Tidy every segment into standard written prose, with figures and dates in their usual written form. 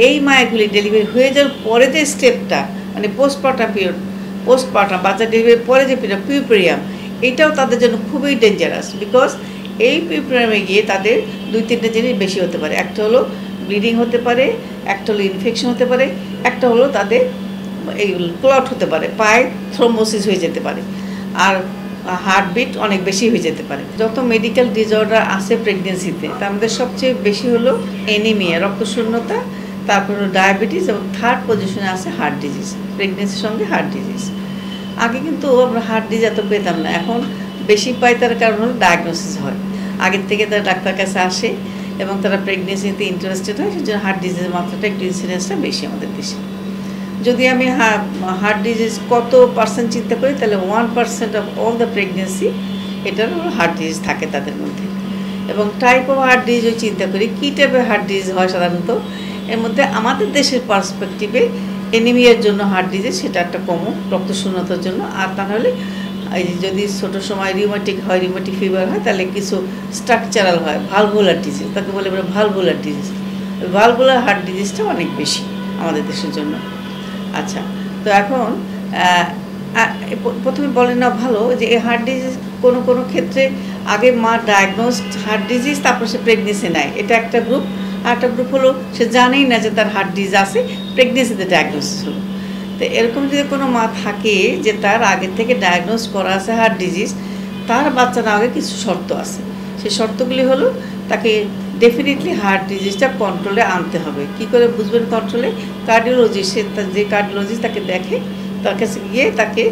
এই মায়েগুলি ডেলিভারি হয়ে যাওয়ার পরে যে স্টেপটা মানে পোস্টপার্টাম পিরিয়ড, পোস্টপার্টাম বাচ্চা ডেলিভারির পরে যে পিরিয়ড পিউপেরিয়াম, এটাও তাদের জন্য খুবই ডেঞ্জারাস। বিকজ এই পিউপেরিয়ামে গিয়ে তাদের 2-3টে জিনিস বেশি হতে পারে। একটা হলো ব্লিডিং হতে পারে, একটা হলো ইনফেকশন হতে পারে, একটা হলো তাদের এই ক্লট হতে পারে, পায়ে থ্রোম্বোসিস হয়ে যেতে পারে, আর হার্টবিট অনেক বেশি হয়ে যেতে পারে। যত মেডিকেল ডিসঅর্ডার আছে প্রেগনেন্সিতে তার মধ্যে সবচেয়ে বেশি হলো অ্যানিমিয়া, রক্তশূন্যতা, তারপর হলো ডায়াবেটিস, এবং থার্ড পজিশনে আছে হার্ট ডিজিজ। প্রেগনেন্সির সঙ্গে হার্ট ডিজিজ। আগে কিন্তু আমরা হার্ট ডিজিজ এত পেতাম না, এখন বেশি পাই। তার কারণ হলো ডায়াগনোসিস হয়, আগের থেকে তারা ডাক্তার কাছে আসে এবং তারা প্রেগনেন্সিতে ইন্টারেস্টেড হয়, সেজন্য হার্ট ডিজিজের মাত্রাটা একটু ইনসিডেন্সটা বেশি আমাদের দেশে। যদি আমি হার্ট ডিজিজ কত পার্সেন্ট চিন্তা করি, তাহলে 1% অফ অল দ্য প্রেগনেন্সি এটার হার্ট ডিজিজ থাকে তাদের মধ্যে। এবং টাইপ অফ হার্ট ডিজিজও চিন্তা করি, কী টাইপের হার্ট ডিজিজ হয় সাধারণত। এর মধ্যে আমাদের দেশের পার্সপেক্টিভে অ্যানিমিয়ার জন্য হার্ট ডিজিজ, সেটা একটা কমন, রক্তশূন্যতার জন্য। আর তা নাহলে এই যদি ছোটো সময় রিউমেটিক হয়, রিউমেটিক ফিভার হয়, তাহলে কিছু স্ট্রাকচারাল হয়, ভালভুলার ডিজিজ, তাকে বলে আমরা ভালভুলার ডিজিজ। ভালভুলার হার্ট ডিজিজটা অনেক বেশি আমাদের দেশের জন্য। আচ্ছা, তো এখন প্রথমে বলে না ভালো যে এই হার্ট ডিজিজ কোনো কোনো ক্ষেত্রে আগে মা ডায়াগনোসড হার্ট ডিজিজ, তারপর সে প্রেগনেন্সি নেয়, এটা একটা গ্রুপ। আর একটা গ্রুপ হলো সে জানেই না যে তার হার্ট ডিজিজ আছে, প্রেগনেন্সিতে ডায়াগনোসিস হলো। তো এরকম যদি কোনো মা থাকে যে তার আগে থেকে ডায়াগনোস করা আছে হার্ট ডিজিজ, তার বাচ্চা না আগে কিছু শর্ত আছে। সেই শর্তগুলি হলো তাকে ডেফিনেটলি হার্ট ডিজিজটা কন্ট্রোলে আনতে হবে। কি করে বুঝবেন কন্ট্রোলে? কার্ডিওলজিস্ট, সে যে কার্ডিওলজিস্ট তাকে দেখে, তার কাছে গিয়ে তাকে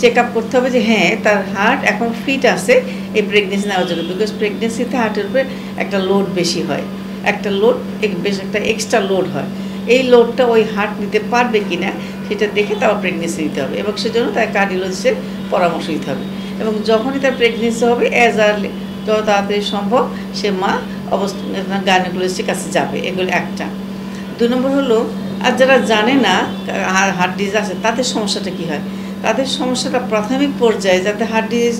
চেক আপ করতে হবে যে হ্যাঁ তার হার্ট এখন ফিট আছে এই প্রেগনেন্সি নেওয়ার জন্য। বিকজ প্রেগনেন্সিতে হার্টের উপরে একটা লোড বেশি হয়, একটা লোড বেশ একটা এক্সট্রা লোড হয়। এই লোডটা ওই হার্ট নিতে পারবে কি না সেটা দেখে তার প্রেগনেন্সি নিতে হবে, এবং সেজন্য তার কার্ডিওলজিস্টের পরামর্শ নিতে হবে। এবং যখনই তার প্রেগনেন্সি হবে অ্যাজ আর্লি, যত তাড়াতাড়ি সম্ভব সে মা গাইনোকোলজিস্টের কাছে যাবে। এগুলো একটা। 2 নম্বর হলো, আর যারা জানে না হার্ট ডিজিজ আছে তাদের সমস্যাটা কী হয়। তাদের সমস্যাটা প্রাথমিক পর্যায়ে যাতে হার্ট ডিজিজ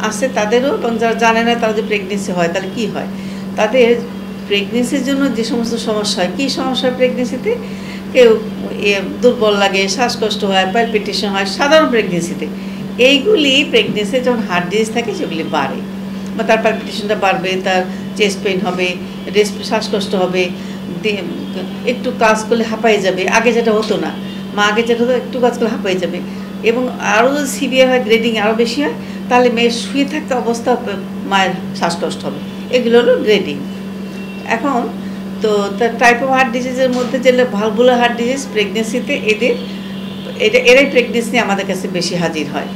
আছে তাদেরও, এবং যারা জানে না তারা যদি প্রেগনেন্সি হয় তাহলে কী হয়। তাদের প্রেগনেন্সির জন্য যে সমস্ত সমস্যা হয়, কী সমস্যা হয় প্রেগনেন্সিতে, কেউ দুর্বল লাগে, শ্বাসকষ্ট হয়, প্যালপিটেশন হয় সাধারণ প্রেগনেন্সিতে। এইগুলি প্রেগনেন্সিতে যখন হার্ট ডিজিজ থাকে সেগুলি বাড়ে, বা তার প্যালপিটেশনটা বাড়বে, তার চেস্ট পেইন হবে, শ্বাসকষ্ট হবে, একটু কাজ করলে হাঁপায়ে যাবে, আগে যেটা হতো না। মা আগে যেটা হতো একটু কাজ করলে হাঁপায়ে যাবে। এবং আরও যদি সিভিয়ার হয়, গ্রেডিং আরও বেশি হয়, তাহলে মেয়ের শুয়ে থাকতে অবস্থা মায়ের শ্বাসকষ্ট হবে। এগুলো হলো গ্রেডিং। এখন তো তার টাইপ অফ হার্ট ডিজিজের মধ্যে যেগুলো ভালভুলার হার্ট ডিজিজ প্রেগনেন্সিতে এরাই প্রেগনেন্সি আমাদের কাছে বেশি হাজির হয়।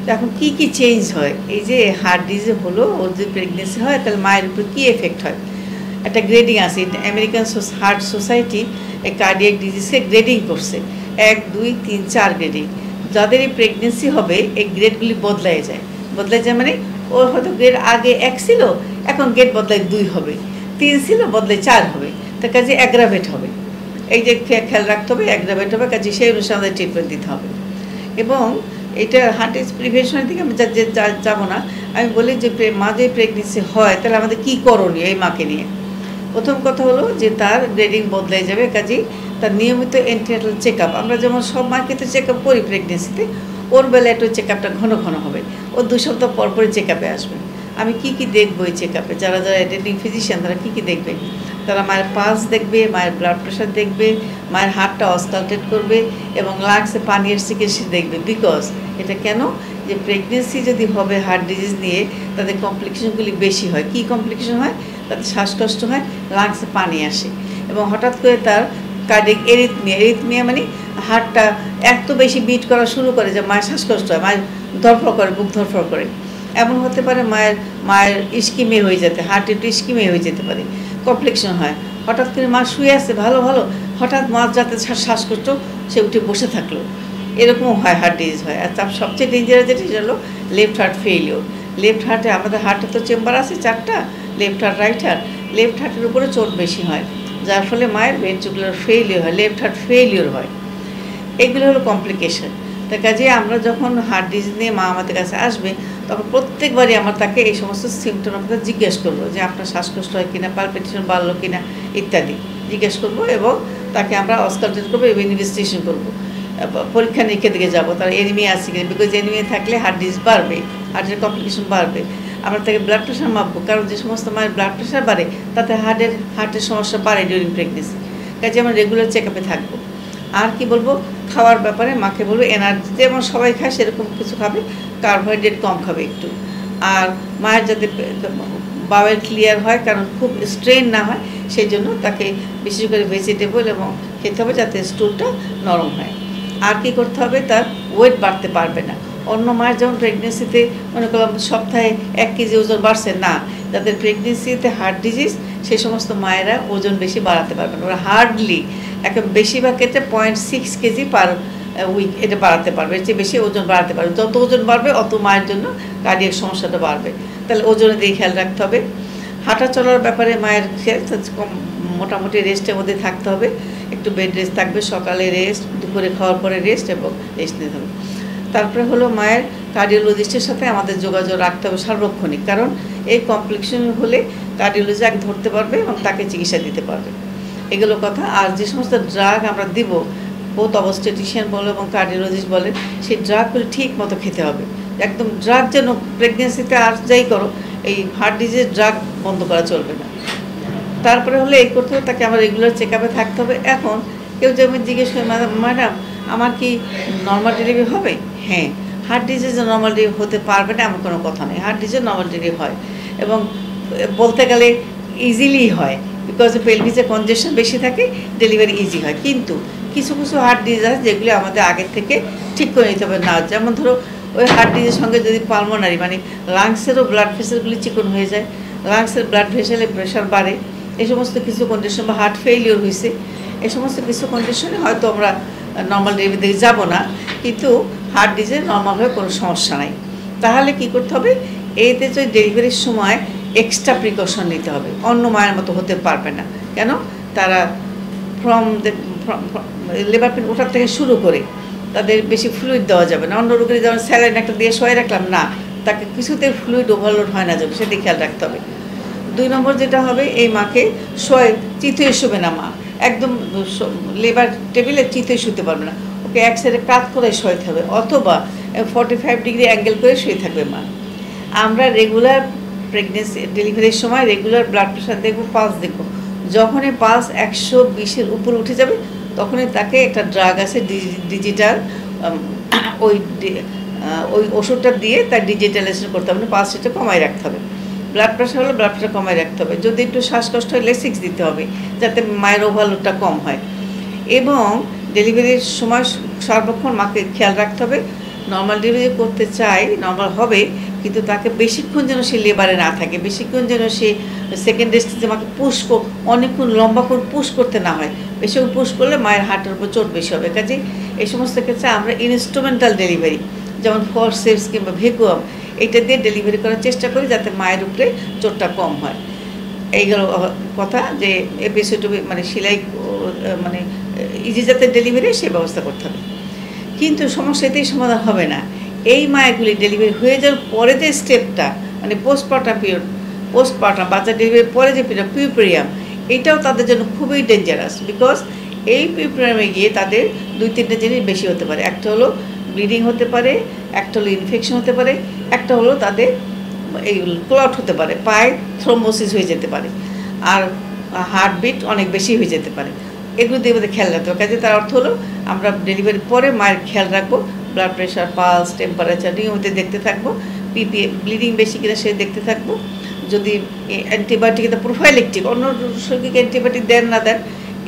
তো এখন কী কী চেঞ্জ হয়, এই যে হার্ট ডিজিজ হলো ওর যদি প্রেগনেন্সি হয় তাহলে মায়ের উপর কী এফেক্ট হয়। একটা গ্রেডিং আছে, আমেরিকান হার্ট সোসাইটি এই কার্ডিয়াক ডিজিজকে গ্রেডিং করছে, 1, 2, 3, 4 গ্রেডিং। যাদের এই প্রেগনেন্সি হবে এই গ্রেডগুলি বদলাই যায় মানে ওর হয়তো গ্রেড আগে 1 ছিল, এখন গ্রেড বদলায় 2 হবে, 3 ছিল বদলায় 4 হবে, তার কাজে অ্যাগ্রাভেট হবে। এই যে খেয়াল রাখতে হবে, অ্যাগ্রাভেট হবে, কাজে সেই অনুসারে আমাদের ট্রিটমেন্ট দিতে হবে। এবং এটা হার্ট ডিজিজ প্রিভেনশনের দিকে আমি যাবো না, আমি বলি যে মা যদি প্রেগনেন্সি হয় তাহলে আমাদের কী করণীয় এই মাকে নিয়ে। প্রথম কথা হলো যে তার গ্রেডিং বদলাই যাবে, কাজেই তার নিয়মিত অ্যান্টিনাটাল চেক আপ, আমরা যেমন সব মাকে তো চেক আপ করি প্রেগনেন্সিতে, ওর বেলা একটু চেক আপটা ঘন ঘন হবে, ও 2 সপ্তাহ পর পরই চেক আপে আসবে। আমি কী কী দেখবো এই চেক আপে, যারা অ্যাটেন্ডিং ফিজিশিয়ান তারা কী কী দেখবে, তারা মায়ের পালস দেখবে, মায়ের ব্লাড প্রেশার দেখবে, মায়ের হার্টটা অস্কালটেট করবে, এবং লাংসে পানি এসছে কি সে দেখবে। বিকজ এটা কেন, যে প্রেগনেন্সি যদি হবে হার্ট ডিজিজ নিয়ে তাদের কমপ্লিকেশনগুলি বেশি হয়। কী কমপ্লিকেশন হয়, তাদের শ্বাসকষ্ট হয়, লাংসে পানি আসে, এবং হঠাৎ করে তার কার্ডিয়াক এরিথমিয়া মানে হার্টটা এত বেশি বিট করা শুরু করে যে মায়ের শ্বাসকষ্ট হয়, মায়ের ধরফর করে, বুক ধরফর করে। এমন হতে পারে মায়ের ইস্কিমে হয়ে যেতে, হার্ট একটু ইস্কিমে হয়ে যেতে পারে, কমপ্লিকেশন হয়। হঠাৎ করে মা শুয়ে আসছে ভালো হঠাৎ মা যাতে শ্বাসকষ্ট, সে উঠে বসে থাকলো, এরকমও হয়, হার্ট ডিজিজ হয়। আর তার সবচেয়ে ডেঞ্জারাস যেটা হলো লেফট হার্ট ফেইলিওর। লেফট হার্টে আমাদের হার্টে তো চেম্বার আছে 4টা, left heart, right heart. Left হার্টের উপরে চোট বেশি হয়, যার ফলে মায়ের ভেন্ট্রিকুলার ফেইলিওর হয়, লেফট হার্ট ফেইলিওর হয়। এগুলো হলো কমপ্লিকেশন। তার কাজে আমরা যখন হার্ট ডিজিজ নিয়ে মা আমাদের কাছে আসবে তখন প্রত্যেকবারই আমরা তাকে এই সমস্ত সিমটম আমরা জিজ্ঞেস করবো যে আপনার শ্বাসকষ্ট হয় কিনা, পালপিটেশন বাড়লো কিনা ইত্যাদি জিজ্ঞেস করবো, এবং তাকে আমরা অস্কালটেট করবো এবং ইনভেস্টিগেশন করবো, পরীক্ষা নিরীক্ষা দিকে যাবো তার এনিমিয়া আছে কিনা, বিকজ এনিমিয়া থাকলে হার্ট ডিজিজ বাড়বে, হার্টের কমপ্লিকেশন বাড়বে। আমরা তাকে ব্লাড প্রেশার মাপবো, কারণ যে সমস্ত মায়ের ব্লাড প্রেশার বাড়ে তাতে হার্টের সমস্যা বাড়ে ডিউরিং প্রেগনেন্সি, কাজে আমরা রেগুলার চেক আপে থাকবো। আর কি বলবো, খাওয়ার ব্যাপারে মাকে বলবো এনার্জি যেমন সবাই খায় সেরকম কিছু খাবে, কার্বোহাইড্রেট কম খাবে একটু। আর মায়ের যাতে বাওয়েল ক্লিয়ার হয়, কারণ খুব স্ট্রেন না হয়, সেই জন্য তাকে বিশেষ করে ভেজিটেবল এবং খেতে হবে যাতে স্টুলটা নরম হয়। আর কি করতে হবে, তার ওয়েট বাড়তে পারবে না। অন্য মায়ের যেমন প্রেগনেন্সিতে মনে করলাম সপ্তাহে 1 কেজি ওজন বাড়ছে না, যাদের প্রেগনেন্সিতে হার্ট ডিজিজ সেই সমস্ত মায়েরা ওজন বেশি বাড়াতে পারবে না, ওরা হার্ডলি এখন বেশিরভাগ ক্ষেত্রে 0.6 কেজি পার উইক এটা বাড়াতে পারবে, এর চেয়ে বেশি ওজন বাড়াতে পারবে। যত ওজন বাড়বে অত মায়ের জন্য কার্ডিয়াক সমস্যাটা বাড়বে, তাহলে ওজনের দিকে খেয়াল রাখতে হবে। হাঁটা চলার ব্যাপারে মায়ের মোটামুটি রেস্টের মধ্যে থাকতে হবে, একটু বেড রেস্ট থাকবে, সকালে রেস্ট, দুপুরে খাওয়ার পরে রেস্ট এবং রেস্ট নিতে হবে। তারপরে হলো মায়ের কার্ডিওলজিস্টের সাথে আমাদের যোগাযোগ রাখতে হবে সার্বক্ষণিক, কারণ এই কমপ্লিকেশন হলে কার্ডিওলজি আগে ধরতে পারবে এবং তাকে চিকিৎসা দিতে পারবে, এগুলো কথা। আর যে সমস্ত ড্রাগ আমরা দিব, বোথ অবস্টেটিশিয়ান বলো এবং কার্ডিওলজিস্ট বলে, সেই ড্রাগগুলো ঠিক মতো খেতে হবে। একদম ড্রাগ যেন প্রেগনেন্সিতে আর যাই করো, এই হার্ট ডিজিজ ড্রাগ বন্ধ করা চলবে না। তারপরে হলে এই করতে হবে, তাকে আমার রেগুলার চেক আপে থাকতে হবে। এখন কেউ যেমন জিজ্ঞেস করে, ম্যাডাম আমার কি নর্মাল ডেলিভারি হবে? হ্যাঁ, হার্ট ডিজিজ নর্মাল ডেলিভারি হতে পারবে না এমন কোনো কথা নেই, হার্ট ডিজিজ নর্মাল ডেলিভারি হয় এবং বলতে গেলে ইজিলি হয়, বিকজ পেলভিসে কনজেশন বেশি থাকে, ডেলিভারি ইজি হয়। কিন্তু কিছু কিছু হার্ট ডিজিজ আছে যেগুলি আমাদের আগের থেকে ঠিক করে নিতে হবে না, যেমন ধরো ওই হার্ট ডিজিজের সঙ্গে যদি পালমোনারি মানে লাংসেরও ব্লাড ভেসেলগুলি চিকন হয়ে যায়, লাংসের ব্লাড ভেসেলে প্রেশার বাড়ে, এই সমস্ত কিছু কন্ডিশন, বা হার্ট ফেইলিওর হয়েছে, এই সমস্ত কিছু কন্ডিশনে হয়তো আমরা নর্মাল ডেলিভারি দিকে যাবো না, কিন্তু হার্ট ডিজিজ নর্মাল হয়ে কোনো সমস্যা নাই। তাহলে কি করতে হবে, এতে যে ডেলিভারির সময় এক্সট্রা প্রিকশন নিতে হবে, অন্য মায়ের মতো হতে পারবে না। কেন, তারা লেবার পেন ওঠার থেকে শুরু করে তাদের বেশি ফ্লুইড দেওয়া যাবে না। অন্য রোগীর যেমন স্যালাইন একটা দিয়ে শোয়ে রাখলাম না, তাকে কিছুতে ফ্লুইড ওভারলোড হয় না যাবে, সেদিকে খেয়াল রাখতে হবে। 2 নম্বর যেটা হবে, এই মাকে শোয়ে চিতই শুবে না মা, একদম লেবার টেবিলে চিতই শুতে পারবে না, ওকে এক সাইডে কাত করে শোয়াতে হবে, অথবা 45 ডিগ্রি অ্যাঙ্গেল করে শুয়ে থাকবে মা। আমরা রেগুলার প্রেগনেন্সি ডেলিভারির সময় রেগুলার ব্লাড প্রেশার দেখবো, পালস দেখবো, যখনই পালস 120-এর উপরে উঠে যাবে তখনই তাকে একটা ড্রাগ আছে ডিজিটাল, ওই ওষুধটা দিয়ে তার ডিজিটালাইজেশন করতে হবে, পালস সেটা কমায় রাখতে হবে। ব্লাড প্রেশার হলে ব্লাড প্রেশার কমায় রাখতে হবে, যদি একটু শ্বাসকষ্ট হয় লেসিক্স দিতে হবে যাতে মায়ের ওভারলোডটা কম হয়। এবং ডেলিভারির সময় সর্বক্ষণ মাকে খেয়াল রাখতে হবে, নর্মাল ডেলিভারি করতে চাই, নর্মাল হবে, কিন্তু তাকে বেশিক্ষণ যেন সে লেবারে না থাকে, বেশিক্ষণ যেন সে সেকেন্ড স্টেজে মাকে অনেকক্ষণ লম্বাক্ষণ পুশ করতে না হয়, বেশিক্ষণ পুশ করলে মায়ের হার্টের উপর চোট বেশি হবে। কাজে এই সমস্ত ক্ষেত্রে আমরা ইনস্ট্রুমেন্টাল ডেলিভারি যেমন ফরসেপস কিংবা ভ্যাকুয়াম এইটা দিয়ে ডেলিভারি করার চেষ্টা করি যাতে মায়ের উপরে চোটটা কম হয়। এইগুলো কথা, যে এপিসোডে মানে সেলাই মানে ইজি যাতে ডেলিভারি সেই ব্যবস্থা করতে হবে। কিন্তু সমস্যা এতেই সমাধান হবে না, এই মায়েরগুলি ডেলিভারি হয়ে যাওয়ার পরে যে স্টেপটা মানে পোস্টপার্টাম পিরিয়ড, পোস্টপার্টাম বাচ্চা ডেলিভারির পরে যে পিরিয়ড পিউপেরিয়াম, এইটাও তাদের জন্য খুবই ডেঞ্জারাস, বিকজ এই পিউপেরিয়ামে গিয়ে তাদের 2-3টে জিনিস বেশি হতে পারে। একটা হলো ব্লিডিং হতে পারে, একটা হলো ইনফেকশন হতে পারে, একটা হলো তাদের এই ক্লট হতে পারে, পায়ে থ্রোম্বোসিস হয়ে যেতে পারে, আর হার্টবিট অনেক বেশি হয়ে যেতে পারে। এগুলো দিয়ে আমাদের খেয়াল রাখতে হবে। কাজে তার অর্থ হলো আমরা ডেলিভারির পরে মায়ের খেয়াল রাখবো, ব্লাড প্রেশার, পালস, টেম্পারেচার নিয়মিত দেখতে থাকবো, ব্লিডিং বেশি কিনা সে দেখতে থাকবো। যদি অ্যান্টিবায়োটিক, এটা প্রোফাইলেকটিক, অন্য রোগীকে অ্যান্টিবায়োটিক দেন না দেন,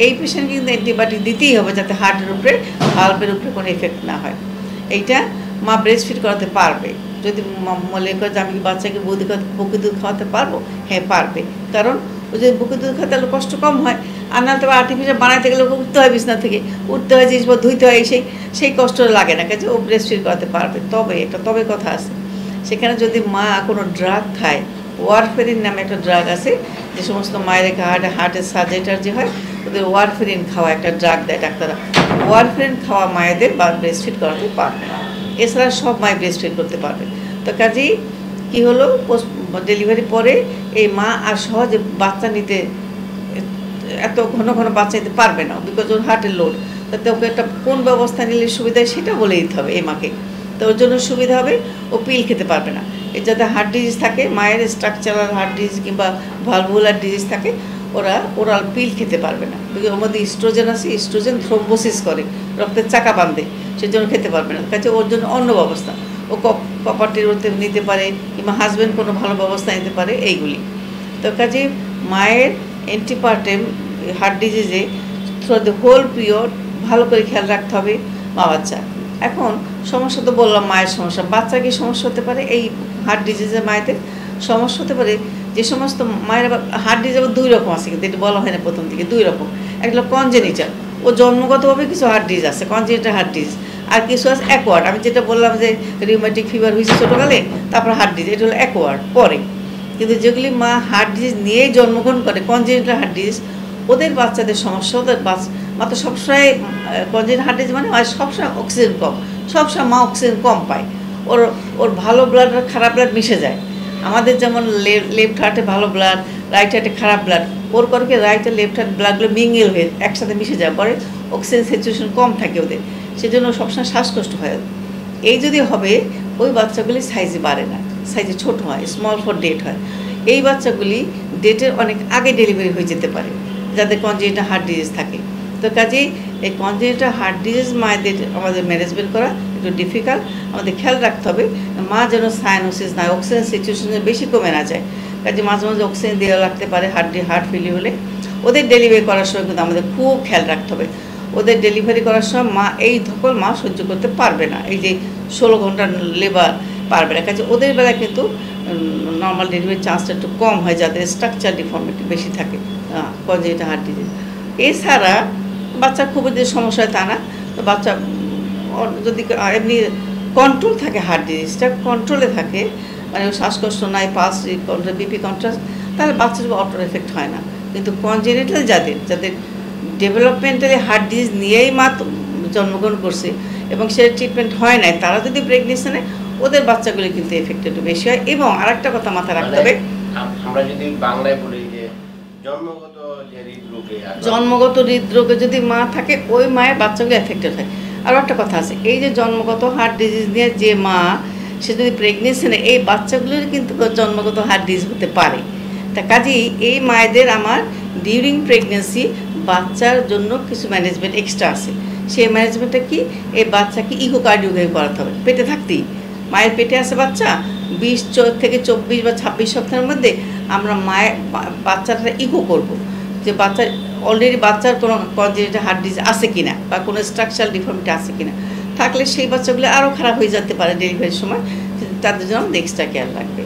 এই পেশেন্টকে কিন্তু অ্যান্টিবায়োটিক দিতেই হবে যাতে হার্টের উপরে, ভালভের উপরে কোনো এফেক্ট না হয়। এইটা মা ব্রেস্ট ফিড করাতে পারবে। যদি মনে করে যে আমি বাচ্চাকে বুকের দুধ খাওয়াতে পারবো, হ্যাঁ পারবে, কারণ ও যদি বুকের দুধ খাওয়াতে তাহলে কষ্ট কম হয়। আর না তবে আর্টিফিশিয়াল বানাইতে গেলে ওকে উঠতে হয়, বিছনা থেকে উঠতে হয়, জিনিস ধুইতে হয়, সেই কষ্টটা লাগে না, কাজে ও ব্রেস্ট ফিড করাতে পারবে। তবে একটা কথা আছে, সেখানে যদি মা কোনো ড্রাগ খায়, ওয়ারফেরিন নামে একটা ড্রাগ আছে, যে সমস্ত মায়ের হার্টের সার্জারি যে হয় ওদের ওয়ারফেরিন খাওয়া একটা ড্রাগ দেয় ডাক্তাররা, ওয়ারফেরিন খাওয়া মায়েদের বা ব্রেস্ট ফিড করাতে পারবে না, এছাড়া সব মায়ের ব্রেস্ট ফিড করতে পারবে। তো কাজেই কী হলো, পোস্ট ডেলিভারি পরে এই মা আর সহজে বাচ্চা নিতে এত ঘন ঘন বাচ্চা নিতে পারবে না, বিকজ ওর হার্টের লোড। তাতে ওকে একটা কোন ব্যবস্থা নিলে সুবিধা হয় সেটা বলে দিতে হবে এই মাকে। তো ওর জন্য সুবিধা হবে ও পিল খেতে পারবে না। এর যাতে হার্ট ডিজিজ থাকে, মায়ের স্ট্রাকচারাল হার্ট ডিজিজ কিংবা ভালভুলার ডিজিজ থাকে, ওরা ওরাল পিল খেতে পারবে না। ওর মধ্যে ইস্ট্রোজেন আছে, ইস্ট্রোজেন থ্রোম্বোসিস করে, রক্তের চাকা বাঁধে, সেজন্য খেতে পারবে না। কাছে ওর জন্য অন্য ব্যবস্থা ও কপারটির ওতে নিতে পারে, কিংবা হাজব্যান্ড কোনো ভালো ব্যবস্থা নিতে পারে এইগুলি। তো কাজে মায়ের অ্যান্টিপার্টেম হার্ট ডিজিজে থ্রু দ্য হোল পিরিয়ড ভালো করে খেয়াল রাখতে হবে মা বাচ্চা। এখন সমস্যা তো বললাম মায়ের সমস্যা, বাচ্চা কি সমস্যা হতে পারে এই হার্ট ডিজিজের? মায়েদের সমস্যা হতে পারে যে সমস্ত মায়ের হার্ট ডিজিজ আবার 2 রকম আছে, কিন্তু এটা বলা হয় না প্রথম থেকে। 2 রকম, একটা কনজেনিটাল, ও জন্মগতভাবে কিছু হার্ট ডিজিজ আছে, কনজেনিটাল হার্ট ডিজিজ, আর কিছু আছে অ্যাকোয়ার্ড। আমি যেটা বললাম যে রিউমেটিক ফিভার হয়েছে ছোটোকালে, তারপর হার্ট ডিজিজ, এটা হলো অ্যাকোয়ার্ড পরে। কিন্তু যেগুলি মা হার্ট ডিজিজ নিয়েই জন্মগ্রহণ করে, কনজেনিটাল হার্ট ডিজিজ, ওদের বাচ্চাদের সমস্যা, ওদের মা তো সবসময় কনজেনিটাল হার্ট ডিজিজ মানে সবসময় অক্সিজেন কম, সবসময় মা অক্সিজেন কম পায়, ওর ভালো ব্লাড আর খারাপ ব্লাড মিশে যায়। আমাদের যেমন লেফট হার্টে ভালো ব্লাড, রাইট হার্টে খারাপ ব্লাড, ওর করকে রাইট আর লেফট হার্ট ব্লাডগুলো মিঙ্গেল হয়ে একসাথে মিশে যায়, পরে অক্সিজেন স্যাচুরেশন কম থাকে ওদের, সেজন্য সবসময় শ্বাসকষ্ট হয়। এই যদি হবে, ওই বাচ্চাগুলি সাইজে বাড়ে না, সাইজে ছোট হয়, স্মল ফর ডেট হয়। এই বাচ্চাগুলি ডেটের অনেক আগে ডেলিভারি হয়ে যেতে পারে যাদের কনজেনিটাল হার্ট ডিজিজ থাকে। তো কাজেই এই কনজেনিটাল হার্ট ডিজিজ মায়েদের আমাদের ম্যানেজমেন্ট করা একটু ডিফিকাল্ট। আমাদের খেয়াল রাখতে হবে মা যেন সাইনোসিস না, অক্সিজেন সিচুয়েশনে বেশি কমে না যায়। কাজে মাঝে মাঝে অক্সিজেন দেওয়া রাখতে পারে হার্ট ফেলিয়ার হলে। ওদের ডেলিভারি করার সময় কিন্তু আমাদের খুব খেয়াল রাখতে হবে। ওদের ডেলিভারি করার সময় মা এই ধকল মা সহ্য করতে পারবে না, এই যে 16 ঘন্টা লেবার পারবে না। কাজে ওদের বেলায় কিন্তু নর্মাল ডেলিভারির চান্সটা একটু কম হয়, যাদের স্ট্রাকচার ডিফর্মিটি বেশি থাকে কনজেনিটাল হার্ট ডিজিজ। এছাড়া বাচ্চার খুব যে সমস্যা হয় তা না, তো বাচ্চা যদি এমনি কন্ট্রোল থাকে, হার্ট ডিজিজটা কন্ট্রোলে থাকে, মানে শ্বাসকষ্ট নাই, পালস বিপি কন্ট্রাস্ট, তাহলে বাচ্চার অটো এফেক্ট হয় না। কিন্তু কনজেনিটাল যাদের ডেভেলপমেন্টালি হার্ট ডিজিজ নিয়েই মা জন্মগ্রহণ করছে এবং সে ট্রিটমেন্ট হয় নাই, তারা যদি প্রেগনেন্সি নেয়, ওদের বাচ্চাগুলি কিন্তু এফেক্ট একটু বেশি হয়। এবং আরেকটা কথা মাথায় রাখতে হবে, আমরা যদি বাংলায় বলি যে জন্মগত হৃদরোগে যদি মা থাকে, ওই মায়ের বাচ্চাগুলো এফেক্টেড হয়। আরও একটা কথা আছে, এই যে জন্মগত হার্ট ডিজিজ নিয়ে যে মা, সে যদি প্রেগনেন্সি নেয়, এই বাচ্চাগুলোর কিন্তু জন্মগত হার্ট ডিজিজ হতে পারে। তা কাজেই এই মায়েদের আমার ডিউরিং প্রেগনেন্সি বাচ্চার জন্য কিছু ম্যানেজমেন্ট এক্সট্রা আছে। সেই ম্যানেজমেন্টটা কি, এই বাচ্চাকে ইকোকার্ডিওগ্রাফি করাতে হবে পেটে থাকতেই। মায়ের পেটে আছে বাচ্চা, 20 থেকে 24 বা 26 সপ্তাহের মধ্যে আমরা বাচ্চাটা ইকো করব, যে বাচ্চার অলরেডি বাচ্চার কোনো কনজেনিটাল হার্ট ডিজিজ আছে কিনা বা কোনো স্ট্রাকচারাল ডিফর্মিটি আছে কিনা। থাকলে সেই বাচ্চাগুলো আরও খারাপ হয়ে যেতে পারে ডেলিভারির সময়, তাদের জন্য এক্সট্রা কেয়ার লাগবে।